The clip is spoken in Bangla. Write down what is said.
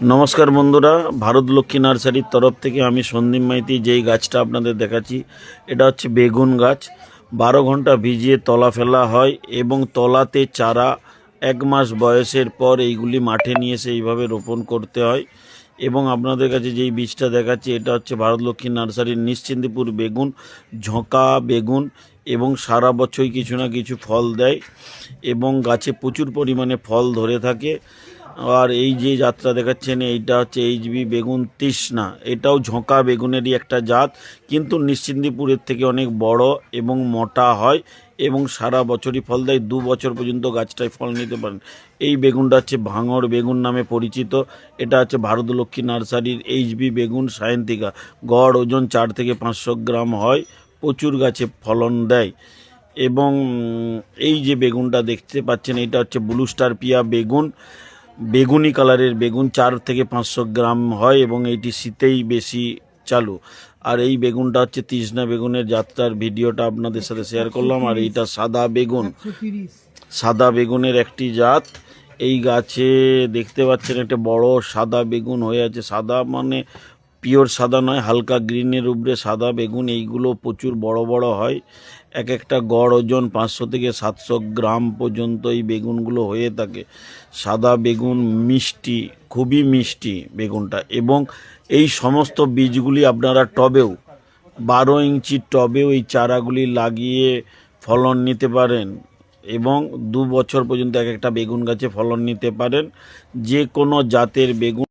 নমস্কার বন্ধুরা, ভারত লক্ষ্মী নার্সারির তরফ থেকে আমি সন্দীপ মাইতি যেই গাছটা আপনাদের দেখাচ্ছি এটা হচ্ছে বেগুন গাছ। 12 ঘন্টা ভিজিয়ে তলা ফেলা হয় এবং তলাতে চারা 1 মাস বয়সের পর এইগুলি মাঠে নিয়ে এসে এইভাবে রোপণ করতে হয়। এবং আপনাদের কাছে যেই বীজটা দেখাচ্ছি এটা হচ্ছে ভারত লক্ষ্মী নার্সারির নিশ্চিন্দিপুর বেগুন, ঝোঁকা বেগুন, এবং সারা বছরই কিছু না কিছু ফল দেয় এবং গাছে প্রচুর পরিমাণে ফল ধরে থাকে। আর এই যে যাত্রা দেখাচ্ছেন এইটা হচ্ছে এইচবি বেগুন তৃষ্ণা, এটাও ঝোঁকা বেগুনেরই একটা জাত, কিন্তু নিশ্চিন্দিপুরের থেকে অনেক বড় এবং মোটা হয় এবং সারা বছরই ফল দেয়। 2 বছর পর্যন্ত গাছটায় ফল নিতে পারেন। এই বেগুনটা হচ্ছে ভাঙড় বেগুন নামে পরিচিত। এটা হচ্ছে ভারত লক্ষ্মী নার্সারির এইচবি বেগুন সায়েন্তিকা। গড় ওজন 4 থেকে 500 গ্রাম হয়, প্রচুর গাছে ফলন দেয়। এবং এই যে বেগুনটা দেখতে পাচ্ছেন এটা হচ্ছে ব্লু স্টার পিয়া বেগুন, বেগুনি কালারের বেগুন, 4 থেকে 500 গ্রাম হয় এবং এইটি শীতেই বেশি চালু। আর এই বেগুনটা হচ্ছে তৃষ্ণা বেগুনের যাত্রার ভিডিওটা আপনাদের সাথে শেয়ার করলাম। আর এইটা সাদা বেগুন, সাদা বেগুনের একটি জাত। এই গাছে দেখতে পাচ্ছেন একটা বড় সাদা বেগুন হয়ে আছে। সাদা মানে পিওর সাদা নয়, হালকা গ্রিনের উপরে সাদা বেগুন। এইগুলো প্রচুর বড় বড় হয়, এক একটা গড় ওজন 500 থেকে 700 গ্রাম পর্যন্ত এই বেগুনগুলো হয়ে থাকে। সাদা বেগুন মিষ্টি, খুবই মিষ্টি বেগুনটা। এবং এই সমস্ত বীজগুলি আপনারা টবেও, 12 ইঞ্চি টবেও এই চারাগুলি লাগিয়ে ফলন নিতে পারেন এবং 2 বছর পর্যন্ত এক একটা বেগুন গাছে ফলন নিতে পারেন। যে কোনো জাতের বেগুন